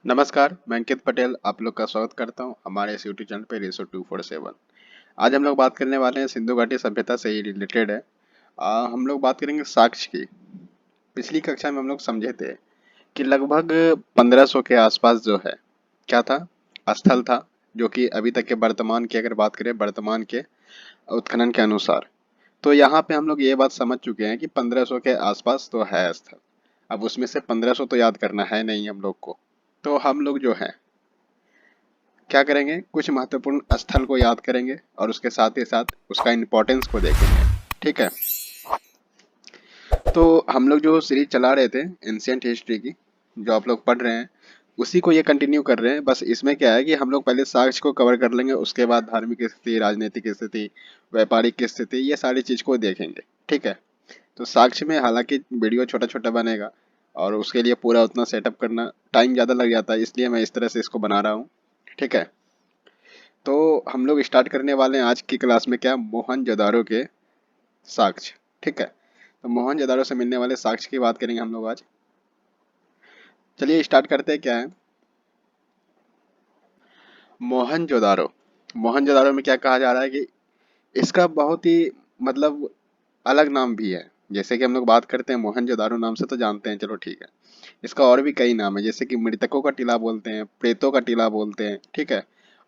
नमस्कार, मैं अंकित पटेल आप लोग का स्वागत करता हूं हमारे इस यूट्यूब चैनल पे रेसो 247। आज हम लोग बात करने वाले हैं सिंधु घाटी सभ्यता से ही रिलेटेड है। हम लोग बात करेंगे साक्ष्य की। पिछली कक्षा में हम लोग समझे थे कि लगभग 1500 के आसपास जो है क्या था, स्थल था, जो कि अभी तक के वर्तमान की अगर बात करें वर्तमान के उत्खनन के अनुसार, तो यहाँ पे हम लोग ये बात समझ चुके हैं कि 1500 के आसपास तो है स्थल। अब उसमें से 1500 तो याद करना है नहीं हम लोग को, तो हम लोग जो है क्या करेंगे, कुछ महत्वपूर्ण स्थल को याद करेंगे और उसके साथ ही साथ उसका इम्पोर्टेंस को देखेंगे। ठीक है, तो हम लोग जो सीरीज चला रहे थे एंशियंट हिस्ट्री की, जो आप लोग पढ़ रहे हैं, उसी को ये कंटिन्यू कर रहे हैं। बस इसमें क्या है कि हम लोग पहले साक्ष्य को कवर कर लेंगे, उसके बाद धार्मिक स्थिति, राजनीतिक स्थिति, व्यापारिक स्थिति, ये सारी चीज को देखेंगे। ठीक है, तो साक्ष्य में हालांकि वीडियो छोटा छोटा बनेगा और उसके लिए पूरा उतना सेटअप करना टाइम ज़्यादा लग जाता है, इसलिए मैं इस तरह से इसको बना रहा हूँ। ठीक है, तो हम लोग स्टार्ट करने वाले हैं आज की क्लास में क्या, मोहनजोदाड़ो के साक्ष्य। ठीक है, तो मोहनजोदाड़ो से मिलने वाले साक्ष्य की बात करेंगे हम लोग आज। चलिए स्टार्ट करते हैं। क्या है मोहनजोदाड़ो? मोहनजोदाड़ो में क्या कहा जा रहा है कि इसका बहुत ही मतलब अलग नाम भी है। जैसे कि हम लोग बात करते हैं मोहनजोदाड़ो नाम से तो जानते हैं, चलो ठीक है। इसका और भी कई नाम है, जैसे कि मृतकों का टीला बोलते हैं, प्रेतों का टीला बोलते हैं। ठीक है,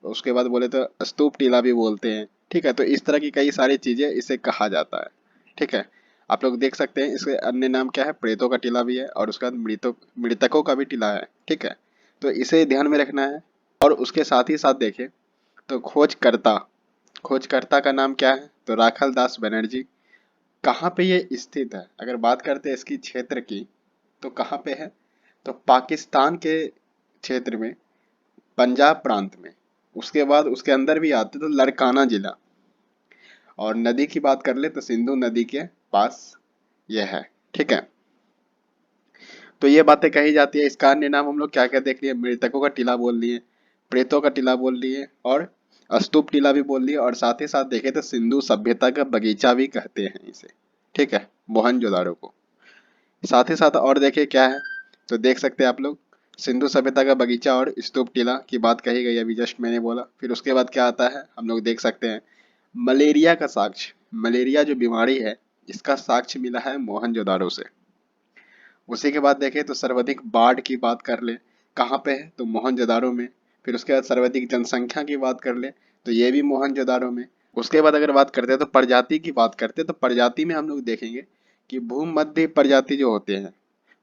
उसके बाद बोले तो स्तूप टीला भी बोलते हैं। ठीक है, तो इस तरह की कई सारी चीजें इसे कहा जाता है। ठीक है, आप लोग देख सकते हैं इसके अन्य नाम क्या है, प्रेतों का टीला भी है और उसके बाद मृतकों का भी टीला है। ठीक है, तो इसे ध्यान में रखना है। और उसके साथ ही साथ देखें तो खोजकर्ता, खोजकर्ता का नाम क्या है, तो राखल दास बनर्जी। कहाँ पे ये स्थित है, अगर बात करते हैं इसकी क्षेत्र की, तो कहाँ पे है, तो पाकिस्तान के क्षेत्र में, पंजाब प्रांत में। उसके बाद उसके अंदर भी आते तो लड़काना जिला। और नदी की बात कर ले तो सिंधु नदी के पास यह है। ठीक है, तो ये बातें कही जाती है। इसका अन्य नाम हम लोग क्या क्या देख लिए, मृतकों का टीला बोल लिए, प्रेतों का टीला बोल लिए और स्तूप टीला भी बोल लिए, और साथ ही साथ देखे तो सिंधु सभ्यता का बगीचा भी कहते हैं इसे। ठीक है, मोहनजोदाड़ो को। साथ ही साथ और देखिए क्या है, तो देख सकते हैं आप लोग, सिंधु सभ्यता का बगीचा और स्तूप टीला की बात कही गई, अभी जस्ट मैंने बोला। फिर उसके बाद क्या आता है, हम लोग देख सकते हैं मलेरिया का साक्ष्य। मलेरिया जो बीमारी है, इसका साक्ष्य मिला है मोहनजोदाड़ो से। उसी के बाद देखें तो सर्वाधिक बाढ़ की बात कर ले, कहाँ पे है, तो मोहनजोदाड़ो में। फिर उसके बाद सर्वाधिक जनसंख्या की बात कर ले, तो ये भी मोहनजोदाड़ो में। उसके बाद अगर बात करते हैं तो प्रजाति की बात करते हैं, तो प्रजाति में हम लोग देखेंगे कि भूमध्य प्रजाति जो होते हैं,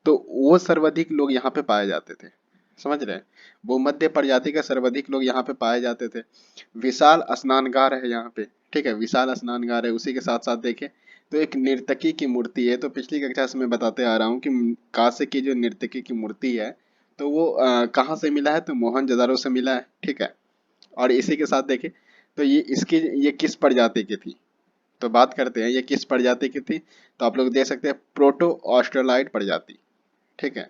तो वो सर्वाधिक लोग यहाँ पे पाए जाते थे। समझ रहे हैं, भूमध्य प्रजाति का सर्वाधिक लोग यहाँ पे पाए जाते थे। विशाल स्नानगार है यहाँ पे। ठीक है, विशाल स्नानगार है। उसी के साथ साथ देखें तो एक नर्तकी की मूर्ति है। तो पिछली कक्षा से मैं बताते आ रहा हूँ कि कांसे की जो नर्तकी की मूर्ति है, तो वो कहाँ से मिला है, तो मोहनजोदाड़ो से मिला है। ठीक है, और इसी के साथ देखें तो ये किस प्रजाति की थी, तो बात करते हैं ये किस प्रजाति की थी, तो आप लोग देख सकते हैं प्रोटो ऑस्ट्रेलाइड प्रजाति। ठीक है,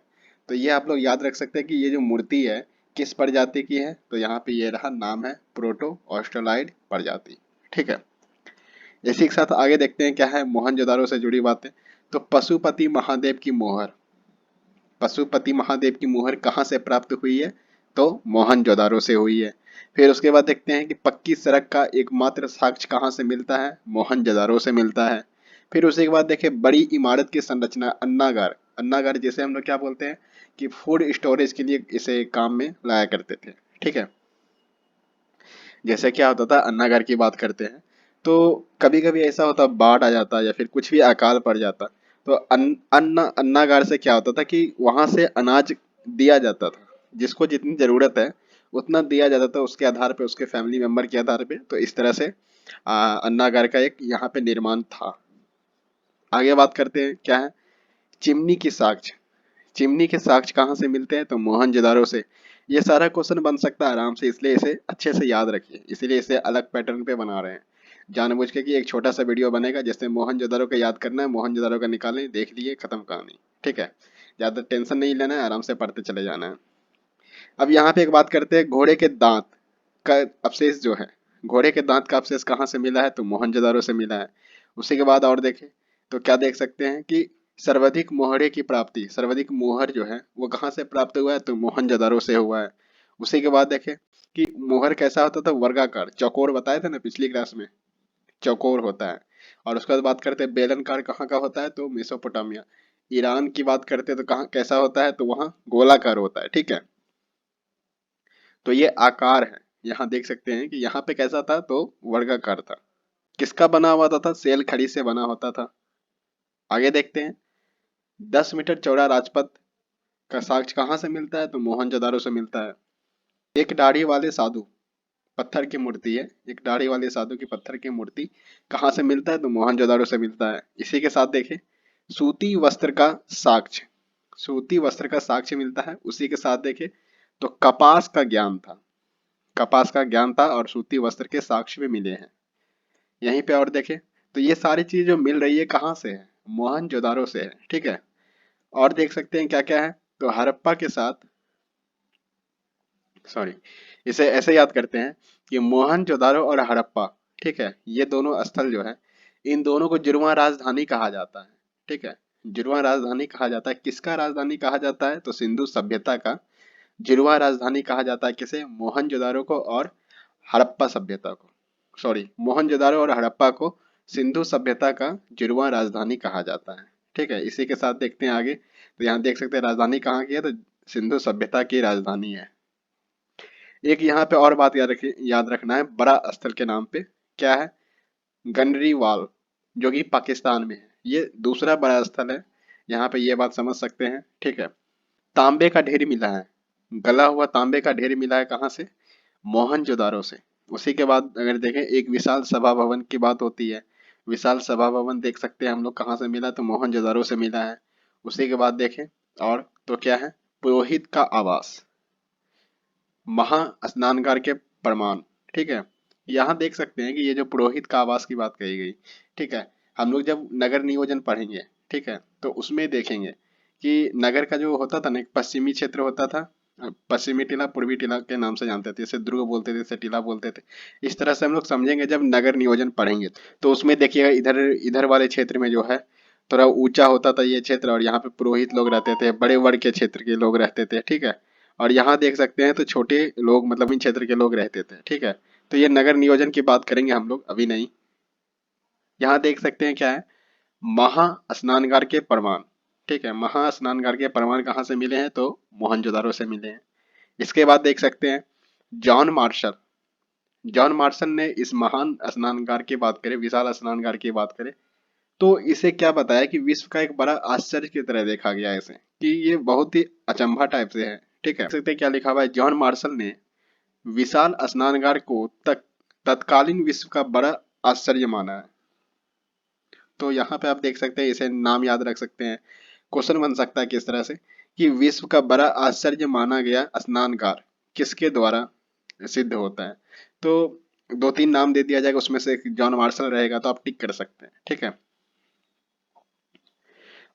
तो ये आप लोग याद रख सकते हैं कि ये जो मूर्ति है किस प्रजाति की है, तो यहाँ पे ये रहा, नाम है प्रोटो ऑस्ट्रेलाइड प्रजाति। ठीक है, इसी के साथ आगे देखते हैं क्या है मोहनजोदाड़ो से जुड़ी बातें। तो पशुपति महादेव की मोहर, पशुपति महादेव की मोहर कहाँ से प्राप्त हुई है, तो मोहनजोदाड़ो से हुई है। फिर उसके बाद देखते हैं कि पक्की सड़क का एकमात्र साक्ष्य कहाँ से मिलता है, मोहनजोदाड़ो से मिलता है। फिर उसी के बाद देखें बड़ी इमारत की संरचना, अन्नागार। अन्नागार जिसे हम लोग क्या बोलते हैं कि फूड स्टोरेज के लिए इसे काम में लाया करते थे। ठीक है, जैसे क्या होता था, अन्नागार की बात करते हैं तो कभी कभी ऐसा होता बाढ़ आ जाता या फिर कुछ भी अकाल पड़ जाता, तो अन्नागार से क्या होता था कि वहां से अनाज दिया जाता था, जिसको जितनी जरूरत है उतना दिया जाता था, उसके आधार पे, उसके फैमिली मेंबर के आधार पे। तो इस तरह से अन्नागार का एक यहाँ पे निर्माण था। आगे बात करते हैं क्या है, चिमनी की साक्ष्य। चिमनी के साक्ष्य कहाँ से मिलते हैं, तो मोहनजोदाड़ो से। ये सारा क्वेश्चन बन सकता है आराम से, इसलिए इसे अच्छे से याद रखिए, इसीलिए इसे अलग पैटर्न पे बना रहे हैं जानबूझ के कि एक छोटा सा वीडियो बनेगा, जैसे मोहनजोदाड़ो का याद करना है, मोहनजोदाड़ो का निकालें, देख लिए, खत्म कहानी। ठीक है, ज्यादा टेंशन नहीं लेना है, आराम से पढ़ते चले जाना है। अब यहाँ पे एक बात करते हैं, घोड़े के दांत का अवशेष जो है, घोड़े के दांत का अवशेष कहाँ से मिला है, तो मोहनजोदाड़ो से मिला है। उसी के बाद और देखें तो क्या देख सकते हैं कि सर्वाधिक मोहरे की प्राप्ति, सर्वाधिक मोहर जो है वो कहाँ से प्राप्त हुआ है, तो मोहनजोदारो से हुआ है। उसी के बाद देखें कि मोहर कैसा होता था, वर्गाकार चौकोर, बताए थे ना पिछली क्लास में, चौकोर होता है। और उसके बाद बात करते हैं बेलनकार कहाँ का होता है, तो मेसोपोटामिया। ईरान की बात करते हैं तो कहाँ कैसा होता है, तो वहाँ गोलाकार होता है, ठीक है। तो ये आकार है, यहाँ देख सकते हैं कि यहाँ पे कैसा था, तो वर्गाकार था। किसका बना हुआ था, सेल खड़ी से बना होता था। आगे देखते हैं, 10 मीटर चौड़ा राजपथ का साक्ष्य कहाँ से मिलता है, तो मोहनजोदारो से मिलता है। एक दाढ़ी वाले साधु, पत्थर की मूर्ति है, एक दाढ़ी वाले साधु की पत्थर की मूर्ति कहाँ से मिलता है, तो मोहनजोदारो से मिलता है। इसी के साथ देखें, सूती वस्त्र का साक्ष्य, सूती वस्त्र का साक्ष्य मिलता है। उसी के साथ देखें तो कपास का ज्ञान था, कपास का ज्ञान था और सूती वस्त्र के साक्ष्य भी मिले हैं। यहीं पे और देखें तो ये सारी चीज जो मिल रही है कहाँ से है, मोहनजोदारो से है, ठीक है। और देख सकते हैं क्या क्या है, तो हड़प्पा के साथ, सॉरी, इसे ऐसे याद करते हैं कि मोहनजोदारो और हड़प्पा, ठीक है, ये दोनों स्थल जो है, इन दोनों को जुड़वां राजधानी कहा जाता है, ठीक है। जुड़वां राजधानी कहा जाता है, किसका राजधानी कहा जाता है, तो सिंधु सभ्यता का जुड़वां राजधानी कहा जाता है। किसे, मोहनजोदारो को और हड़प्पा सभ्यता को, सॉरी, मोहनजोदारो और हड़प्पा को सिंधु सभ्यता का जुड़वां राजधानी कहा जाता है, ठीक है। इसी के साथ देखते हैं आगे, तो यहाँ देख सकते हैं राजधानी कहाँ की है, तो सिंधु सभ्यता की राजधानी है। एक यहाँ पे और बात याद रखना है बड़ा स्थल के नाम पे, क्या है, गनरीवाल, जो कि पाकिस्तान में है, ये दूसरा बड़ा स्थल है। यहाँ पे ये बात समझ सकते हैं, ठीक है। तांबे का ढेर मिला है, गला हुआ तांबे का ढेर मिला है कहाँ से, मोहनजोदारो से। उसी के बाद अगर देखें, एक विशाल सभा भवन की बात होती है, विशाल सभा भवन देख सकते हैं हम लोग कहाँ से मिला, तो मोहनजोदारो से मिला है। उसी के बाद देखें और तो क्या है, पुरोहित का आवास, महा स्नानगार के प्रमाण, ठीक है। यहाँ देख सकते हैं कि ये जो पुरोहित का आवास की बात कही गई, ठीक है, हम लोग जब नगर नियोजन पढ़ेंगे, ठीक है, तो उसमें देखेंगे कि नगर का जो होता था ना, एक पश्चिमी क्षेत्र होता था, पश्चिमी टीला पूर्वी टीला के नाम से जानते थे, जैसे दुर्ग बोलते थे, जैसे टीला बोलते थे। इस तरह से हम लोग समझेंगे जब नगर नियोजन पढ़ेंगे। तो उसमें देखिएगा इधर इधर वाले क्षेत्र में जो है थोड़ा ऊंचा होता था ये क्षेत्र, और यहाँ पे पुरोहित लोग रहते थे, बड़े वर्ग के क्षेत्र के लोग रहते थे, ठीक है। और यहाँ देख सकते हैं तो छोटे लोग, मतलब इन क्षेत्र के लोग रहते थे, ठीक है। तो ये नगर नियोजन की बात करेंगे हम लोग, अभी नहीं। यहाँ देख सकते हैं क्या है, महा स्नानगार के प्रमाण, ठीक है। महा स्नानगार के प्रमाण कहाँ से मिले हैं, तो मोहनजोदारो से मिले हैं। इसके बाद देख सकते हैं जॉन मार्शल, जॉन मार्शल ने इस महान स्नानगार की बात करें, विशाल स्नानगार की बात करें, तो इसे क्या बताया कि विश्व का एक बड़ा आश्चर्य की तरह देखा गया है इसे, कि ये बहुत ही अचंभा टाइप से है, ठीक है। देख सकते हैं क्या लिखा हुआ है, जॉन मार्शल ने विशाल स्नानगार को तत्कालीन विश्व का बड़ा आश्चर्य माना है। तो यहाँ पे आप देख सकते हैं, इसे नाम याद रख सकते हैं। क्वेश्चन बन सकता है किस तरह से, कि विश्व का बड़ा आश्चर्य माना गया स्नानगार किसके द्वारा सिद्ध होता है। तो दो तीन नाम दे दिया जाएगा, उसमें से एक जॉन मार्शल रहेगा, तो आप टिक कर सकते हैं, ठीक है।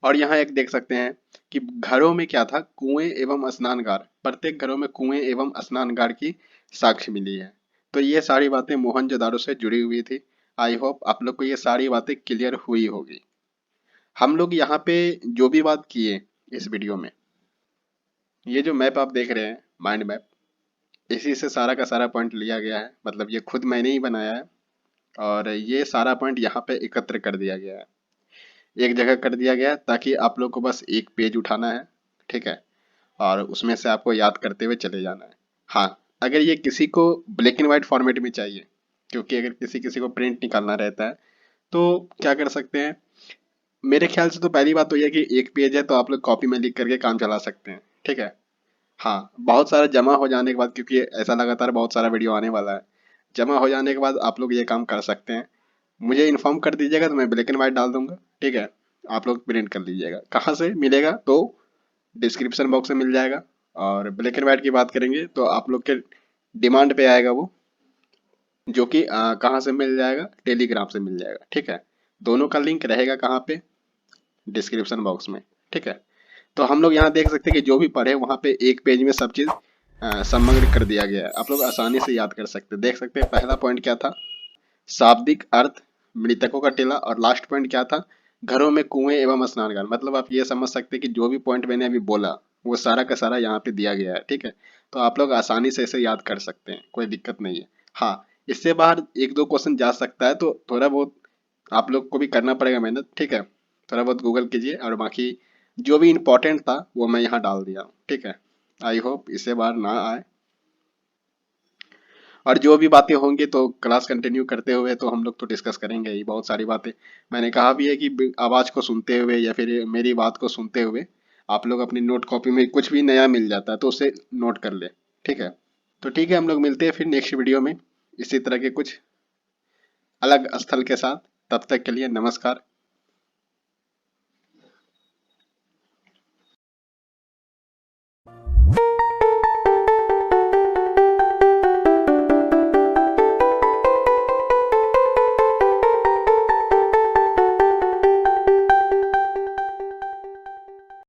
और यहाँ एक देख सकते हैं कि घरों में क्या था, कुएं एवं स्नानगार, प्रत्येक घरों में कुएं एवं स्नानगार की साक्ष्य मिली है। तो ये सारी बातें मोहनजोदारो से जुड़ी हुई थी। आई होप आप लोग को ये सारी बातें क्लियर हुई होगी। हम लोग यहाँ पे जो भी बात किए इस वीडियो में, ये जो मैप आप देख रहे हैं, माइंड मैप, इसी से सारा का सारा पॉइंट लिया गया है, मतलब ये खुद मैंने ही बनाया है। और ये सारा पॉइंट यहाँ पे एकत्र कर दिया गया है, एक जगह कर दिया गया है, ताकि आप लोग को बस एक पेज उठाना है, ठीक है, और उसमें से आपको याद करते हुए चले जाना है। हाँ, अगर ये किसी को ब्लैक एंड व्हाइट फॉर्मेट में चाहिए, क्योंकि अगर किसी किसी को प्रिंट निकालना रहता है, तो क्या कर सकते हैं, मेरे ख्याल से तो पहली बात तो यह कि एक पेज है तो आप लोग कॉपी में लिख करके काम चला सकते हैं, ठीक है। हाँ, बहुत सारा जमा हो जाने के बाद, क्योंकि ऐसा लगातार बहुत सारा वीडियो आने वाला है, जमा हो जाने के बाद आप लोग ये काम कर सकते हैं। मुझे इन्फॉर्म कर दीजिएगा तो मैं ब्लैक एंड व्हाइट डाल दूंगा, ठीक है। आप लोग प्रिंट कर लीजिएगा। कहाँ से मिलेगा, तो डिस्क्रिप्शन बॉक्स में मिल जाएगा। और ब्लैक एंड व्हाइट की बात करेंगे तो आप लोग के डिमांड पे आएगा वो, जो कि कहाँ से मिल जाएगा, टेलीग्राम से मिल जाएगा, ठीक है। दोनों का लिंक रहेगा कहाँ पे, डिस्क्रिप्शन बॉक्स में, ठीक है। तो हम लोग यहाँ देख सकते हैं कि जो भी पढ़े वहाँ पे एक पेज में सब चीज़ समग्र कर दिया गया है, आप लोग आसानी से याद कर सकते हैं। देख सकते हैं पहला पॉइंट क्या था, शाब्दिक अर्थ, मृतकों का टीला, और लास्ट पॉइंट क्या था, घरों में कुएं एवं स्नानघर, मतलब आप ये समझ सकते हैं कि जो भी पॉइंट मैंने अभी बोला वो सारा का सारा यहाँ पे दिया गया है, ठीक है। तो आप लोग आसानी से इसे याद कर सकते हैं, कोई दिक्कत नहीं है। हाँ, इससे बाहर एक दो क्वेश्चन जा सकता है, तो थोड़ा बहुत आप लोग को भी करना पड़ेगा मेहनत, ठीक है। थोड़ा बहुत गूगल कीजिए, और बाकी जो भी इम्पोर्टेंट था वो मैं यहाँ डाल दिया हूँ, ठीक है। आई होप इससे बाहर ना आए। और जो भी बातें होंगी तो क्लास कंटिन्यू करते हुए तो हम लोग तो डिस्कस करेंगे ही बहुत सारी बातें। मैंने कहा भी है कि आवाज को सुनते हुए या फिर मेरी बात को सुनते हुए आप लोग अपनी नोट कॉपी में कुछ भी नया मिल जाता है तो उसे नोट कर ले, ठीक है। तो ठीक है, हम लोग मिलते हैं फिर नेक्स्ट वीडियो में इसी तरह के कुछ अलग स्थल के साथ। तब तक के लिए नमस्कार।